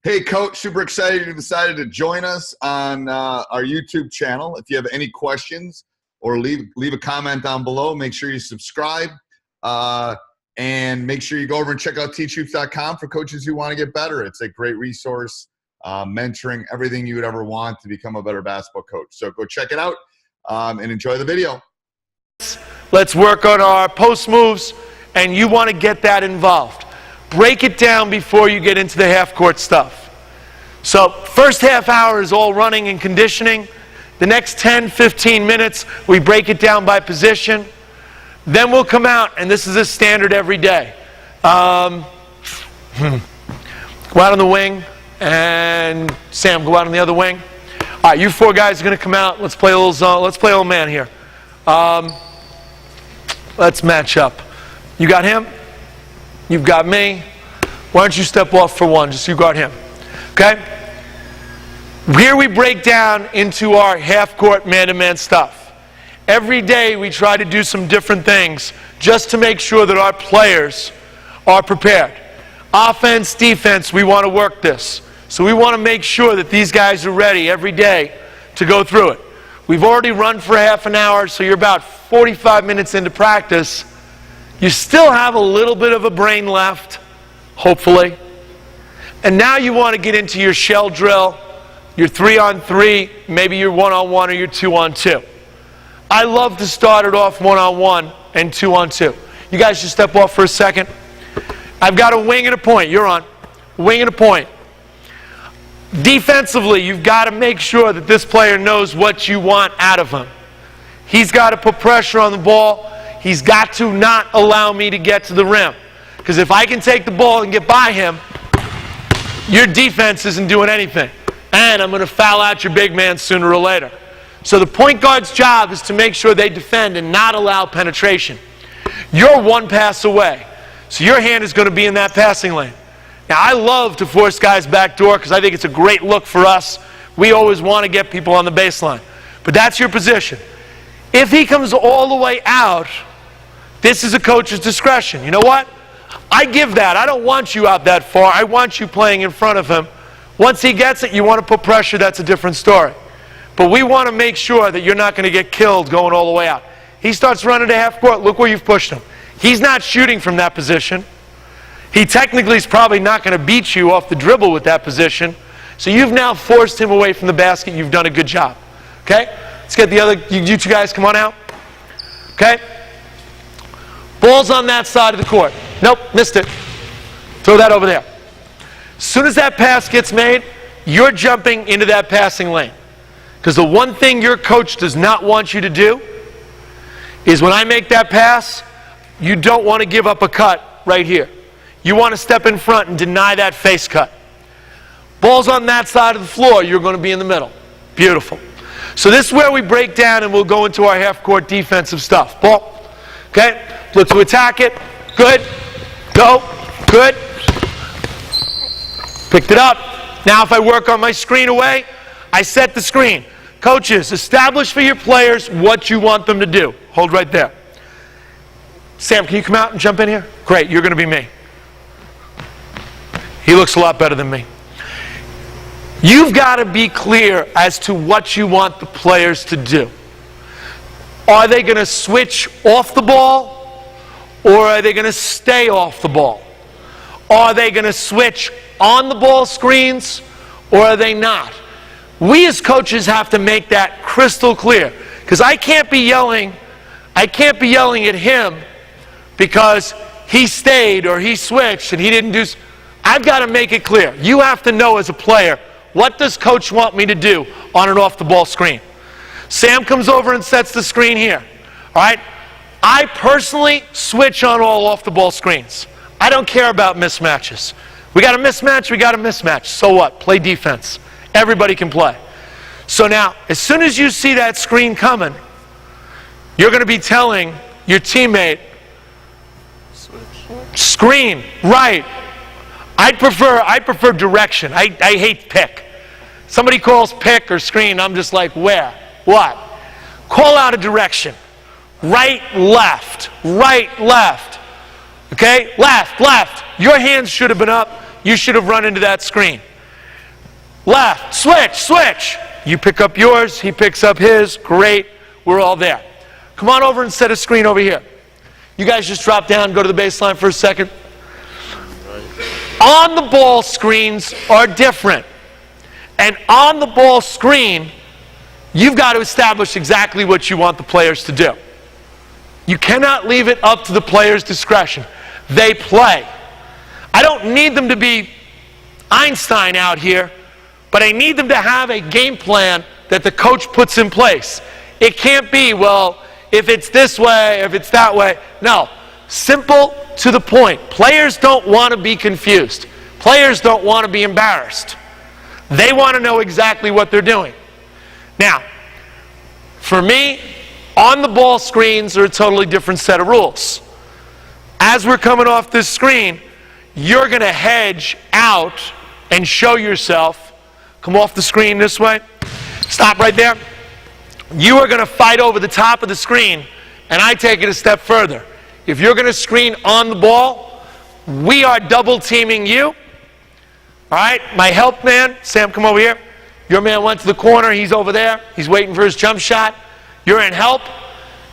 Hey, Coach, super excited you decided to join us on our YouTube channel. If you have any questions or leave a comment down below, make sure you subscribe. And make sure you go over and check out teachhoops.com for coaches who want to get better. It's a great resource, mentoring, everything you would ever want to become a better basketball coach. So go check it out and enjoy the video. Let's work on our post moves, and you want to get that involved. Break it down before you get into the half-court stuff. So first half hour is all running and conditioning. The next 10, 15 minutes, we break it down by position. Then we'll come out, and this is a standard every day. Go out on the wing, and Sam, go out on the other wing. All right, you four guys are going to come out. Let's play a little zone. Let's play a little man here. Let's match up. You got him? You've got me. Why don't you step off for one? Just you guard him. Okay? Here we break down into our half-court man-to-man stuff. Every day we try to do some different things just to make sure that our players are prepared. Offense, defense, we want to work this. So we want to make sure that these guys are ready every day to go through it. We've already run for half an hour, so you're about 45 minutes into practice. You still have a little bit of a brain left, hopefully. And now you want to get into your shell drill, your 3-on-3, maybe your 1-on-1 or your 2-on-2. I love to start it off 1-on-1 and 2-on-2. You guys just step off for a second. I've got a wing and a point. You're on. Wing and a point. Defensively, you've got to make sure that this player knows what you want out of him. He's got to put pressure on the ball. He's got to not allow me to get to the rim. Because if I can take the ball and get by him, your defense isn't doing anything. And I'm going to foul out your big man sooner or later. So the point guard's job is to make sure they defend and not allow penetration. You're one pass away. So your hand is going to be in that passing lane. Now, I love to force guys back door because I think it's a great look for us. We always want to get people on the baseline. But that's your position. If he comes all the way out, this is a coach's discretion. You know what? I give that. I don't want you out that far. I want you playing in front of him. Once he gets it, you want to put pressure. That's a different story. But we want to make sure that you're not going to get killed going all the way out. He starts running to half court. Look where you've pushed him. He's not shooting from that position. He technically is probably not going to beat you off the dribble with that position. So you've now forced him away from the basket. You've done a good job. Okay? Let's get the other, you two guys come on out. Okay? Ball's on that side of the court. Nope, missed it. Throw that over there. As soon as that pass gets made, you're jumping into that passing lane. Because the one thing your coach does not want you to do is when I make that pass, you don't want to give up a cut right here. You want to step in front and deny that face cut. Ball's on that side of the floor, you're going to be in the middle. Beautiful. So this is where we break down and we'll go into our half-court defensive stuff. Ball. Okay? Look to attack it. Good. Go. Good. Picked it up. Now if I work on my screen away, I set the screen. Coaches, establish for your players what you want them to do. Hold right there. Sam, can you come out and jump in here? Great, you're going to be me. He looks a lot better than me. You've got to be clear as to what you want the players to do. Are they going to switch off the ball, or are they going to stay off the ball? Are they going to switch on the ball screens, or are they not? We as coaches have to make that crystal clear, because I can't be yelling at him because he stayed or he switched and he didn't do. I've got to make it clear. You have to know as a player, what does coach want me to do on and off the ball screen? Sam comes over and sets the screen here. All right? I personally switch on all off the ball screens. I don't care about mismatches. We got a mismatch, we got a mismatch. So what? Play defense. Everybody can play. So now, as soon as you see that screen coming, you're going to be telling your teammate, screen, right. I prefer direction. I hate pick. Somebody calls pick or screen, I'm just like, where? What? Call out a direction. Right, left. Right, left. Okay? Left, left. Your hands should have been up. You should have run into that screen. left, switch, switch. You pick up yours, he picks up his, great, we're all there. Come on over and set a screen over here. You guys just drop down, go to the baseline for a second. On the ball screens are different. And on the ball screen, you've got to establish exactly what you want the players to do. You cannot leave it up to the players' discretion. They play. I don't need them to be Einstein out here, but I need them to have a game plan that the coach puts in place. It can't be, well, if it's this way, if it's that way. No, simple to the point. Players don't want to be confused. Players don't want to be embarrassed. They want to know exactly what they're doing. Now, for me, on the ball screens are a totally different set of rules. As we're coming off this screen, you're going to hedge out and show yourself. Come off the screen this way. Stop right there. You are going to fight over the top of the screen, and I take it a step further. If you're going to screen on the ball, we are double teaming you. All right, my help man, Sam, come over here. Your man went to the corner, he's over there. He's waiting for his jump shot. You're in help.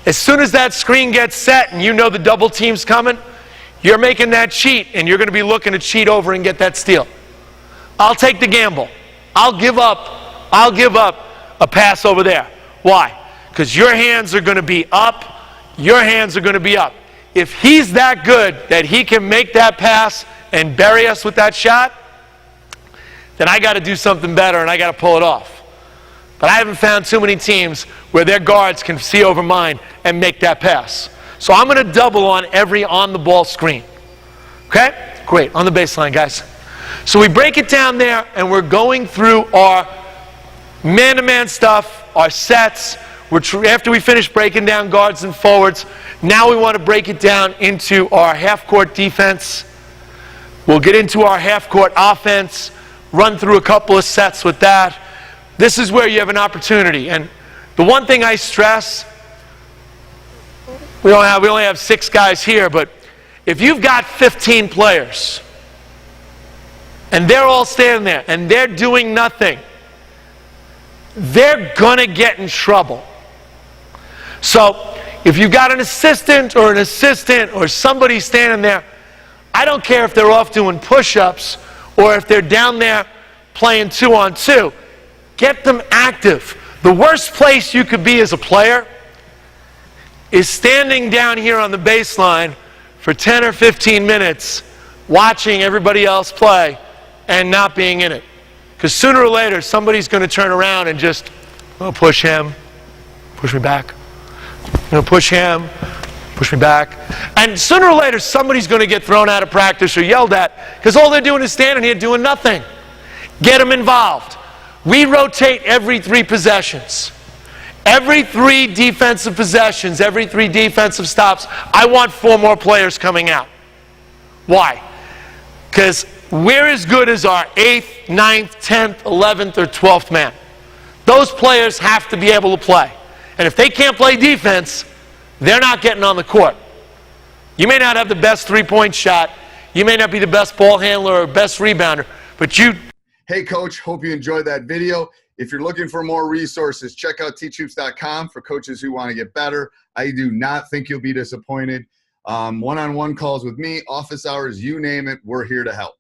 As soon as that screen gets set and you know the double team's coming, you're making that cheat, and you're going to be looking to cheat over and get that steal. I'll take the gamble. I'll give up a pass over there. Why? Because your hands are going to be up. Your hands are going to be up. If he's that good that he can make that pass and bury us with that shot, then I got to do something better and I got to pull it off. But I haven't found too many teams where their guards can see over mine and make that pass. So I'm going to double on every on-the-ball screen. Okay? Great. On the baseline, guys. So we break it down there, and we're going through our man-to-man stuff, our sets. After we finish breaking down guards and forwards, now we want to break it down into our half-court defense. We'll get into our half-court offense, run through a couple of sets with that. This is where you have an opportunity. And the one thing I stress, we only have 6 guys here, but if you've got 15 players and they're all standing there and they're doing nothing, they're going to get in trouble. So if you've got an assistant or somebody standing there, I don't care if they're off doing push-ups or if they're down there playing 2-on-2. Get them active. The worst place you could be as a player is standing down here on the baseline for 10 or 15 minutes watching everybody else play and not being in it. Because sooner or later, somebody's going to turn around and just, push him, push me back. Push him, push me back. And sooner or later, somebody's going to get thrown out of practice or yelled at because all they're doing is standing here doing nothing. Get them involved. We rotate every 3 possessions. Every 3 defensive possessions, every 3 defensive stops, I want 4 more players coming out. Why? Because we're as good as our 8th, 9th, 10th, 11th, or 12th man. Those players have to be able to play. And if they can't play defense, they're not getting on the court. You may not have the best 3-point shot. You may not be the best ball handler or best rebounder, but you... Hey, Coach, hope you enjoyed that video. If you're looking for more resources, check out teachhoops.com for coaches who want to get better. I do not think you'll be disappointed. One-on-one calls with me, office hours, you name it, we're here to help.